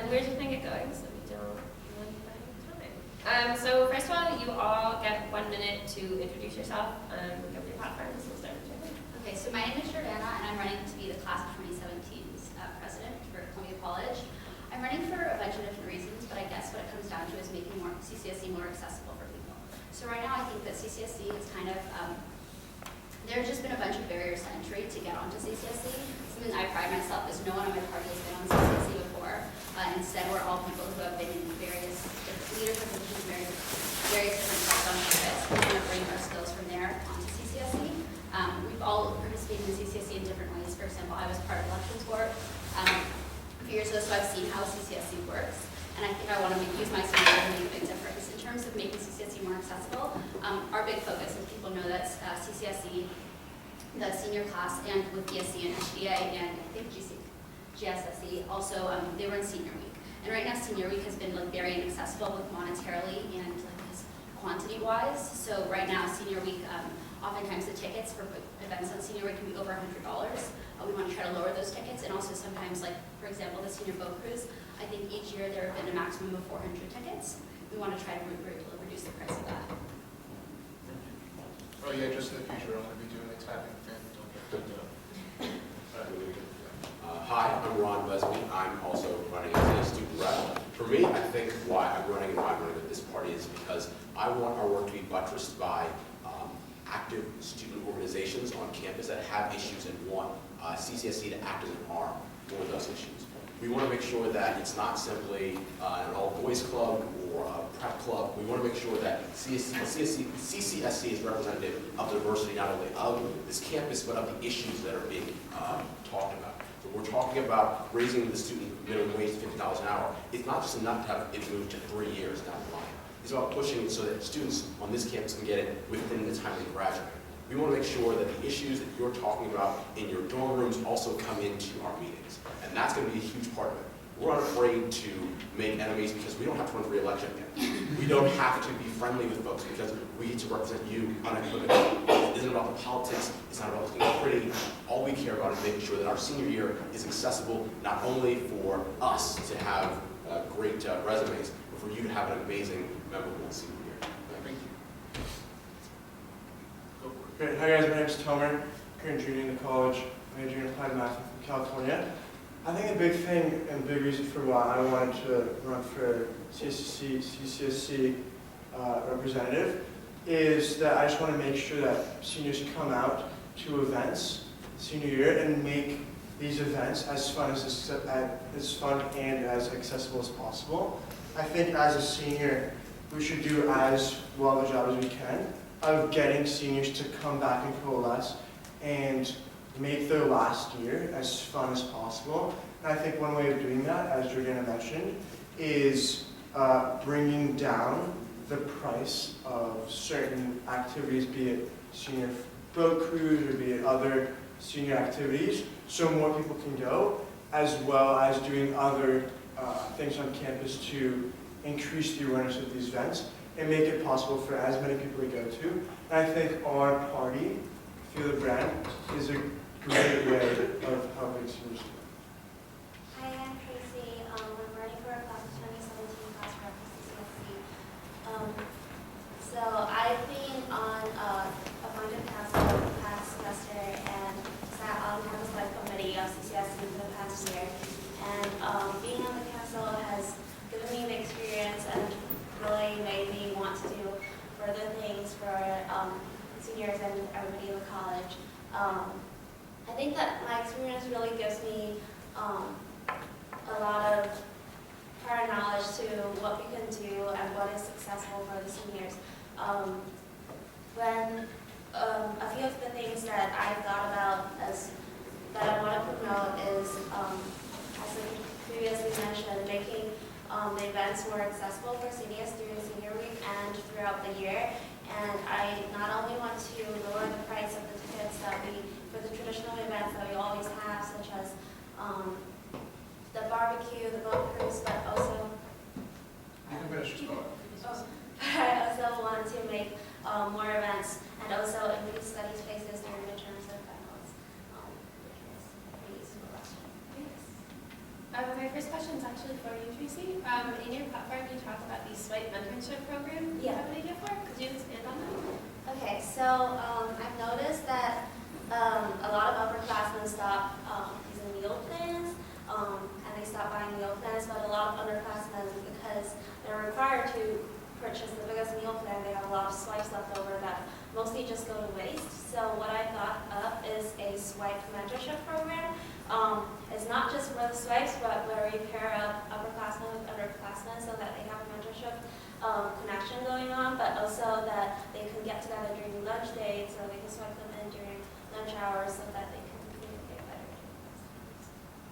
we're just going to get going so we don't run by time. So first of all, you all get 1 minute to introduce yourself and look over your platforms. We'll start with you. Okay, so my name is Jordana, and I'm running to be the class of 2017's president for Columbia College. I'm running for a bunch of different reasons, but I guess what it comes down to is making CCSC more accessible for people. So right now, I think that CCSC is kind of, there have just been a bunch of barriers to entry to get onto CCSC. Something I pride myself is no one on my party has been on CCSC before. Instead, we're all people who have been in various different leadership positions, various different jobs on campus. We want to bring our skills from there onto CCSC. We've all participated in CCSC in different ways. For example, I was part of elections board a few years ago, so I've seen how CCSC works. And I think I want to use my skill to make a big difference. In terms of making CCSC more accessible, our big focus, and people know that CCSC, the senior class, and with BSc and HDA, and I think GSSC, also they run Senior Week. And right now, Senior Week has been very inaccessible, both monetarily and quantity-wise. So right now, Senior Week, oftentimes the tickets for events on Senior Week can be over $100. We want to try to lower those tickets, and also sometimes, for example, the Senior Boat Cruise, I think each year there have been a maximum of 400 tickets. We want to try to reduce the price of that. Oh yeah, just in the future, I'm going to be doing a tapping fan. Hi, I'm Ron Besby. I'm also running as a student rep. For me, I think why I'm running and why I'm running with this party is because I want our work to be buttressed by active student organizations on campus that have issues and want CCSC to act as an arm for those issues. We want to make sure that it's not simply an all-boys club or a prep club. We want to make sure that CCSC is representative of the diversity not only of this campus, but of the issues that are being talked about. So we're talking about raising the student minimum wage to $50 an hour. It's not just enough to have it moved to 3 years down the line. It's about pushing it so that students on this campus can get it within the time they graduate. We want to make sure that the issues that you're talking about in your dorm rooms also come into our meetings. And that's going to be a huge part of it. We're not afraid to make enemies because we don't have to run for re-election again. We don't have to be friendly with folks because we get to represent you unequivocally. It isn't about the politics. It's not about looking pretty. All we care about is making sure that our senior year is accessible not only for us to have great resumes, but for you to have an amazing, memorable senior year. Thank you. Great. Hi guys, my name is Tomer. Current junior in the college, majoring in applied math from California. I think a big thing and big reason for why I wanted to run for CCSC representative is that I just want to make sure that seniors come out to events senior year and make these events as fun and as accessible as possible. I think as a senior, we should do as well the job as we can of getting seniors to come back and coalesce and make their last year as fun as possible. And I think one way of doing that, as Jordana mentioned, is bringing down the price of certain activities, be it senior boat cruise or be it other senior activities, so more people can go, as well as doing other things on campus to increase the awareness of these events and make it possible for as many people to go to. And I think our party, Feel the Brand, is a great way of helping seniors. Hi, I'm Tracy. I'm running for a class of 2017 class rep for CCSC. So I've been on appointed council the past semester and sat on campus life committee of CCSC for the past year. And being on the council has given me the experience and really made me want to do further things for seniors and everybody in the college. I think that my experience really gives me a lot of prior knowledge to what we can do and what is successful for the seniors. A few of the things that I thought about that I want to promote is, as I previously mentioned, making the events more accessible for seniors during Senior Week and throughout the year. And I not only want to lower the price of the tickets for the traditional events that we always have, such as the barbecue, the boat cruise, but also You can finish your thought. I also want to make more events and also increase study spaces during midterms and finals, which was pretty useful last year. My first question is actually for you, Tracy. In your platform, you talk about the Swipe mentorship program. Yeah. What do they do for? Could you expand on that? Okay, so I've noticed that a lot of upperclassmen stop using meal plans, and they stop buying meal plans, but a lot of underclassmen, because they're required to purchase the biggest meal plan, they have a lot of swipes left over that mostly just go to waste. So what I thought up is a Swipe mentorship program. It's not just for the swipes, but where we pair up upperclassmen with underclassmen so that they have a mentorship connection going on, but also that they can get together during lunch dates, so they can swipe them in during lunch hours so that they can communicate better.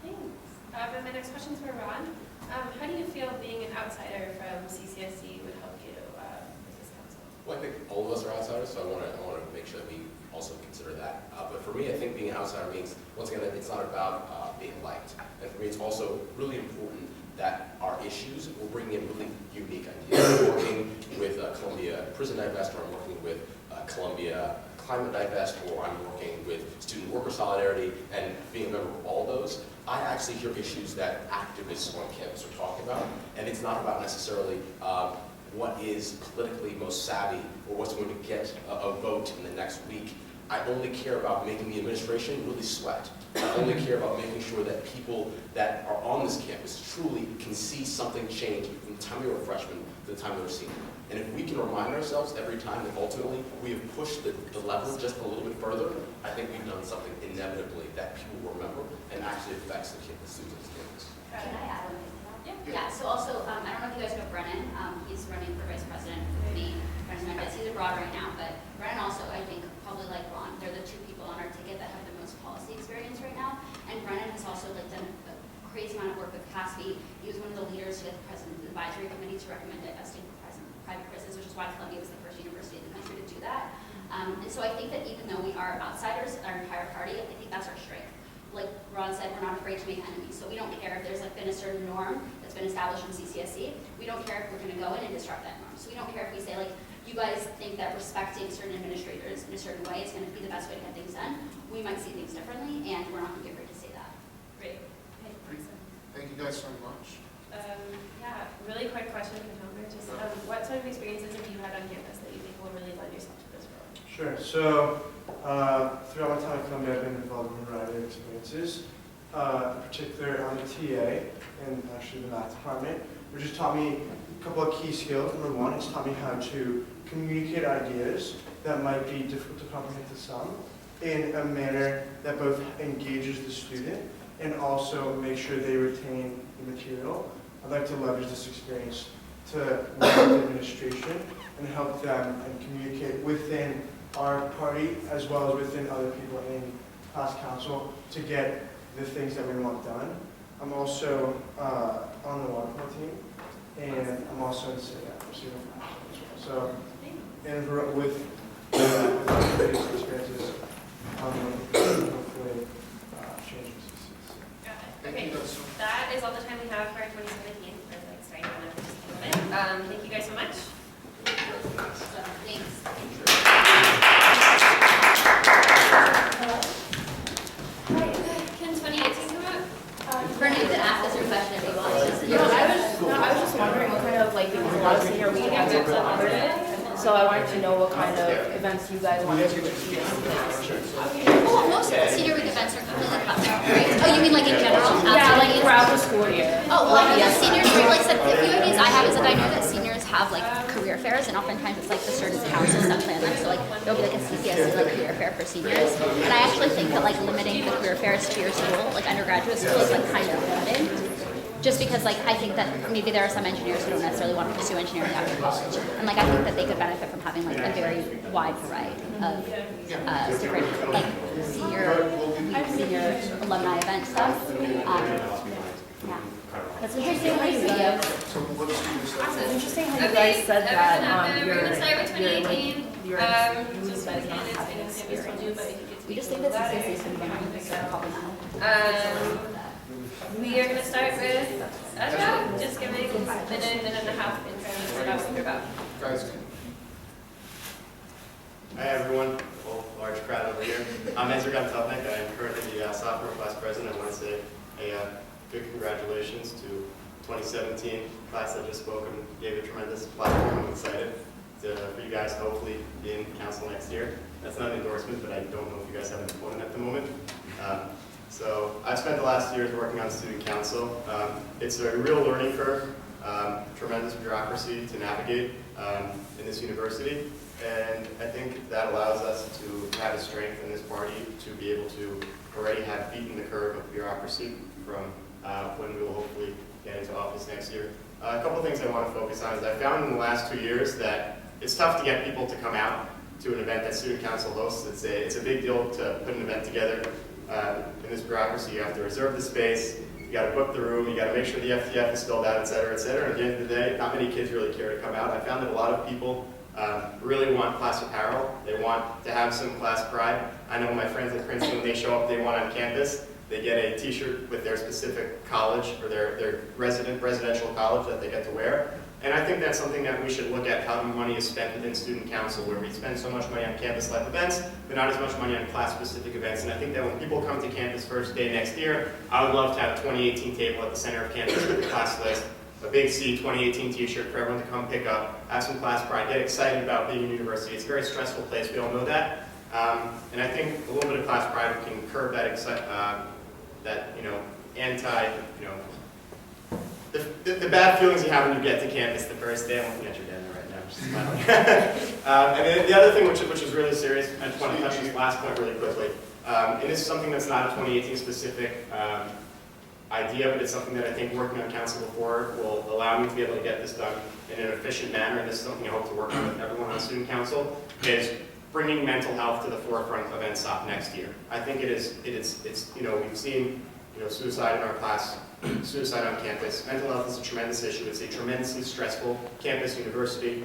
Thanks. And my next question is for Ron. How do you feel being an outsider from CCSC would help you with this council? Well, I think all of us are outsiders, so I want to make sure that we also consider that. But for me, I think being an outsider means, once again, that it's not about being liked. And for me, it's also really important that our issues will bring in really unique ideas. I'm working with Columbia Prison Divest, or I'm working with Columbia Climate Divest, or I'm working with Student Worker Solidarity, and being a member of all those, I actually hear issues that activists on campus are talking about, and it's not about necessarily what is politically most savvy or what's going to get a vote in the next week. I only care about making the administration really sweat. I only care about making sure that people that are on this campus truly can see something change from the time they were a freshman to the time they were senior. And if we can remind ourselves every time that ultimately we have pushed the lever just a little bit further, I think we've done something inevitably that people will remember and actually affects the campus, students on campus. Can I add one thing to that? Yeah. Yeah, so also, I don't know if you guys know Brennan. He's running for vice president with me. Brennan's my best. He's abroad right now, but Brennan also, I think, probably like Ron, they're the two people on our ticket that have the most policy experience right now. And Brennan has also done a crazy amount of work with CASB. He was one of the leaders with the President's Advisory Committee to recommend divesting private prisons, which is why Columbia was the first university in the country to do that. And so I think that even though we are outsiders, our entire party, I think that's our strength. Like Ron said, we're not afraid to make enemies. So we don't care if there's been a certain norm that's been established in CCSC. We don't care if we're going to go in and disrupt that norm. So we don't care if we say, like, you guys think that respecting certain administrators in a certain way is going to be the best way to get things done. We might see things differently, and we're not going to be afraid to say that. Great. Okay, awesome. Thank you guys so much. Yeah, really quick question for Tomer. Just what sort of experiences have you had on campus that you think will really lend yourself to this role? Sure. So throughout my time at Columbia, I've been involved in a variety of experiences, in particular on the TA and actually the math department, which has taught me a couple of key skills. Number one, it's taught me how to communicate ideas that might be difficult to comprehend to some in a manner that both engages the student and also make sure they retain the material. I'd like to leverage this experience to work with the administration and help them and communicate within our party as well as within other people in class council to get the things that we want done. I'm also on the water polo team, and I'm also in student fashion as well. So, and with these experiences, hopefully change the CCSC. Got it. Thank Okay, you guys so much. that is all the time we have for 2017. We're like starting on the first moment. Thank you guys so much. So, thanks. Can 2018 come up? Brennan, you can ask us your question if you want. I was just wondering what kind of, like, because a lot of senior week events are collaborative, so I wanted to know what kind of events you guys wanted to see us do. Well, most of the senior week events are completely collaborative, right? Oh, you mean like in general? Yeah, like throughout the school year. Oh, well, I know that seniors, like I said, the few ideas I have is like I know that seniors have like career fairs, and oftentimes it's like the student councils that plan them. So like there'll be like a CCSC like career fair for seniors, and I actually think that like limiting the career fairs to your school, like undergraduate school, is like kind of limited. Just because like I think that maybe there are some engineers who don't necessarily want to pursue engineering after college, and like I think that they could benefit from having like a very wide variety of different like senior alumni event stuff. Yeah, that's interesting how you videos. It's interesting how you Okay, guys said that we're your gonna start with 2018. your Just guys for not candidates, I having know Sammy's told you, but if you could We speak just a think little that louder. CCSC is going to be a couple now. We are going to start with Ezra, just giving a minute and a half intro about what you're about. Guys, Hi everyone, whole large crowd over here. I'm Ezra Gontovnik. I am currently the sophomore class president. I want to say a good congratulations to 2017 2017 class that just spoke and gave a tremendous platform. I'm excited for you guys to hopefully be in council next year. That's not an endorsement, but I don't know if you guys have an opponent at the moment. So I've spent the last years working on student council. It's a real learning curve, tremendous bureaucracy to navigate in this university. And I think that allows us to have a strength in this party to be able to already have beaten the curve of bureaucracy from when we will hopefully get into office next year. A couple things I want to focus on is I found in the last 2 years that it's tough to get people to come out to an event that student council hosts. It's a big deal to put an event together. In this bureaucracy, you have to reserve the space, you got to book the room, you got to make sure the FTF is filled out, et cetera, et cetera. At the end of the day, not many kids really care to come out. I found that a lot of people really want class apparel. They want to have some class pride. I know my friends at Princeton, when they show up day one on campus, they get a t-shirt with their specific college or their residential college that they get to wear. And I think that's something that we should look at, how the money is spent within student council, where we spend so much money on campus-life events, but not as much money on class-specific events. And I think that when people come to campus first day next year, I would love to have a 2018 table at the center of campus with the class list, a big C 2018 t-shirt for everyone to come pick up, have some class pride, get excited about being in university. It's a very stressful place, we all know that. And I think a little bit of class pride can curb that, the bad feelings you have when you get to campus the first day. I'm looking at your dad right now, which is smiling. And then the other thing which is really serious, I just want to touch this last point really quickly, and this is something that's not a 2018 specific idea, but it's something that I think working on council before will allow me to be able to get this done in an efficient manner, and this is something I hope to work on with everyone on student council, is bringing mental health to the forefront of NSOP next year. I think it's we've seen, suicide in our class, suicide on campus. Mental health is a tremendous issue. It's a tremendously stressful campus university.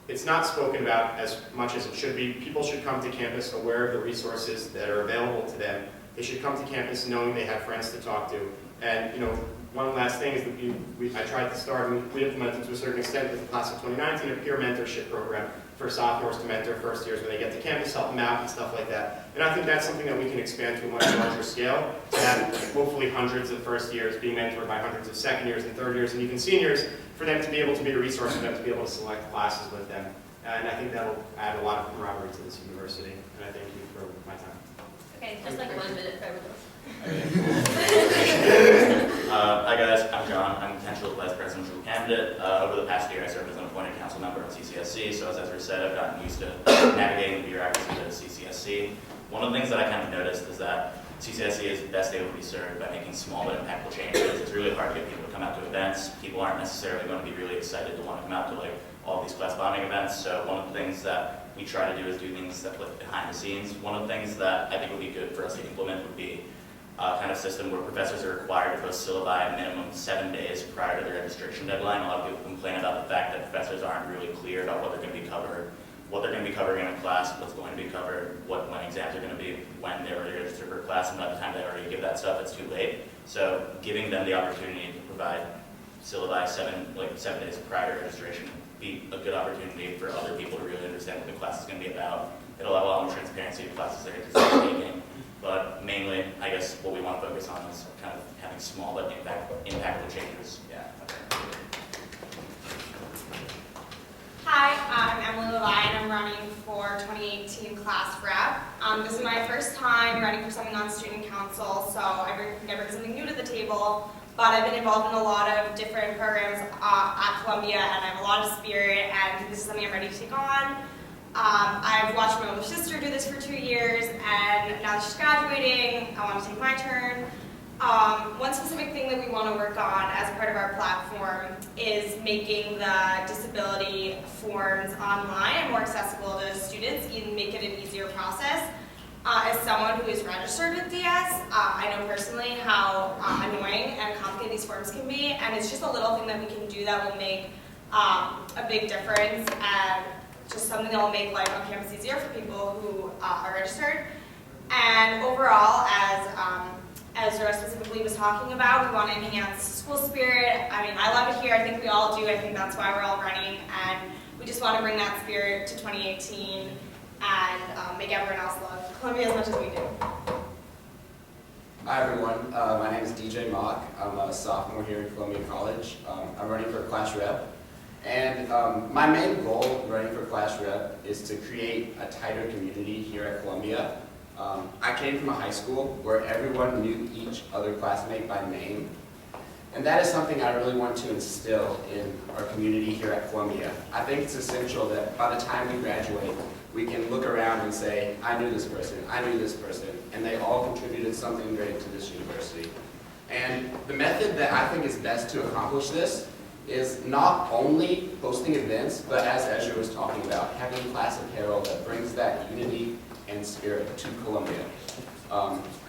It's not spoken about as much as it should be. People should come to campus aware of the resources that are available to them. They should come to campus knowing they have friends to talk to. And one last thing is that I tried to start, and we implemented to a certain extent with the class of 2019, a peer mentorship program for sophomores to mentor first years when they get to campus, help them out and stuff like that. And I think that's something that we can expand to a much larger scale, to have hopefully hundreds of first years being mentored by hundreds of second years and third years and even seniors, for them to be able to be a resource for them to be able to select classes with them. And I think that'll add a lot of camaraderie to this university. And I thank you for my time. Okay, just like 1 minute for everyone. Hi guys, I'm John. I'm a potential vice presidential candidate. Over the past year, I served as an appointed council member at CCSC, so as Ezra said, I've gotten used to navigating the bureaucracy at CCSC. One of the things that I kind of noticed is that CCSC is best able to be served by making small but impactful changes. It's really hard to get people to come out to events. People aren't necessarily going to be really excited to want to come out to all these class bonding events, so one of the things that we try to do is do things that look behind the scenes. One of the things that I think would be good for us to implement would be a kind of system where professors are required to post syllabi a minimum 7 days prior to the registration deadline. A lot of people complain about the fact that professors aren't really clear about what they're going to be covering in a class, what's going to be covered, when exams are going to be, when they're already registered for class, and by the time they already give that stuff, it's too late. So giving them the opportunity to provide syllabi 7 days prior to registration would be a good opportunity for other people to really understand what the class is going to be about. It'll allow a lot more transparency to classes they're interested in taking. But mainly, I guess what we want to focus on is kind of having small but impactful changes. Yeah. Okay. Hi, I'm Emily Levi, and I'm running for 2018 class rep. This is my first time running for something on student council, so I bring something new to the table. But I've been involved in a lot of different programs at Columbia, and I have a lot of spirit, and this is something I'm ready to take on. I've watched my older sister do this for 2 years, and now that she's graduating, I want to take my turn. One specific thing that we want to work on as part of our platform is making the disability forms online and more accessible to students, and make it an easier process. As someone who is registered with DS, I know personally how annoying and complicated these forms can be, and it's just a little thing that we can do that will make a big difference, and just something that will make life on campus easier for people who are registered. And overall, as Ezra specifically was talking about, we want to enhance school spirit. I mean, I love it here. I think we all do. I think that's why we're all running. And we just want to bring that spirit to 2018 and make everyone else love Columbia as much as we do. Hi everyone, my name is DJ Mock. I'm a sophomore here at Columbia College. I'm running for class rep. And my main goal running for class rep is to create a tighter community here at Columbia. I came from a high school where everyone knew each other classmate by name. And that is something I really want to instill in our community here at Columbia. I think it's essential that by the time we graduate, we can look around and say, I knew this person, and they all contributed something great to this university. And the method that I think is best to accomplish this is not only hosting events, but as Ezra was talking about, having class apparel that brings that unity and spirit to Columbia.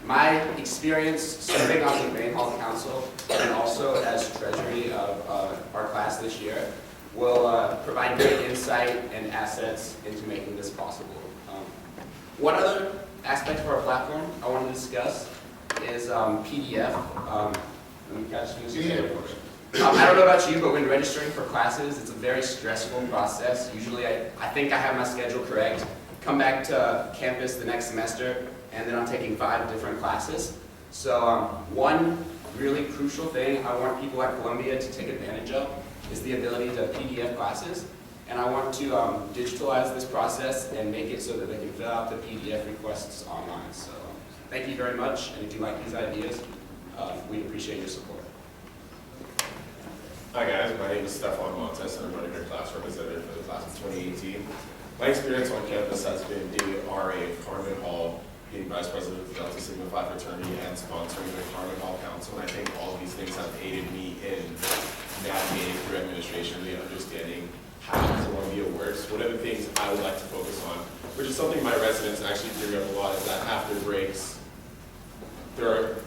My experience serving on the Main Hall Council and also as treasury of our class this year will provide great insight and assets into making this possible. One other aspect of our platform I want to discuss is PDF. Let me catch this. I don't know about you, but when registering for classes, it's a very stressful process. Usually I think I have my schedule correct, come back to campus the next semester, and then I'm taking 5 different classes. So one really crucial thing I want people at Columbia to take advantage of is the ability to PDF classes. And I want to digitalize this process and make it so that they can fill out the PDF requests online. So thank you very much, and if you like these ideas, we appreciate your support. Hi guys, my name is Stefan Montes, and I'm running your class representative for the class of 2018. My experience on campus has been being an RA of Carmen Hall, being vice president of the Delta Sigma Phi fraternity, and sponsoring the Carmen Hall Council. And I think all of these things have aided me in navigating through administration, really understanding how Columbia works. One of the things I would like to focus on, which is something my residents actually bring up a lot, is that after breaks,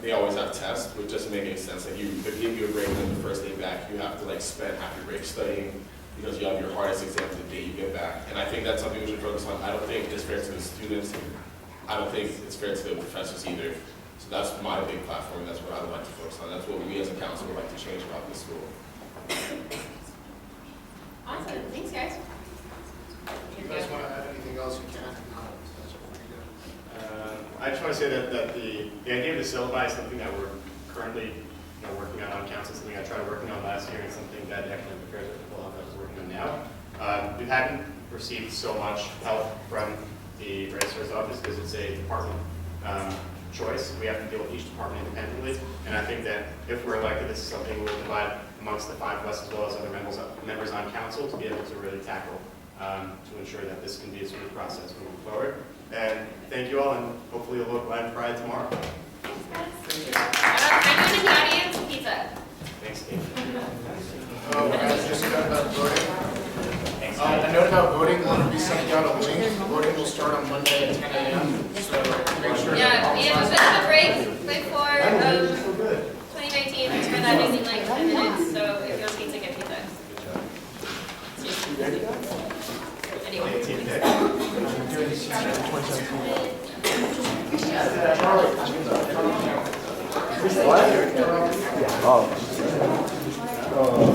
they always have tests, which doesn't make any sense. Like if they give you a break and then the first day back, you have to spend half your break studying because you have your hardest exam the day you get back. And I think that's something we should focus on. I don't think it's fair to the students. I don't think it's fair to the professors either. So that's my big platform. That's what I would like to focus on. That's what we as a council would like to change about this school. Awesome, thanks guys. If you guys want to add anything else, you can. That's pretty good. I just want to say that the idea of the syllabi is something that we're currently working on council, something I tried working on last year, and something that actually the principal office is working on now. We haven't received so much help from the registrar's office because it's a department choice. We have to deal with each department independently, and I think that if we're elected, this is something we'll divide amongst the 5 of us as well as other members on council to be able to really tackle to ensure that this can be a smooth process moving forward. And thank you all, and hopefully you'll look live Pride tomorrow. Thank you. I'm in the audience, pizza. Thanks, Steve. Just a note about voting. A note about voting, we're going to be sending out a link. Voting will start on Monday at 10 a.m. So make sure Yeah, we have a bit of a break before 2019. We turn that in like 10 minutes, so if you want pizza, get pizza. What? Oh.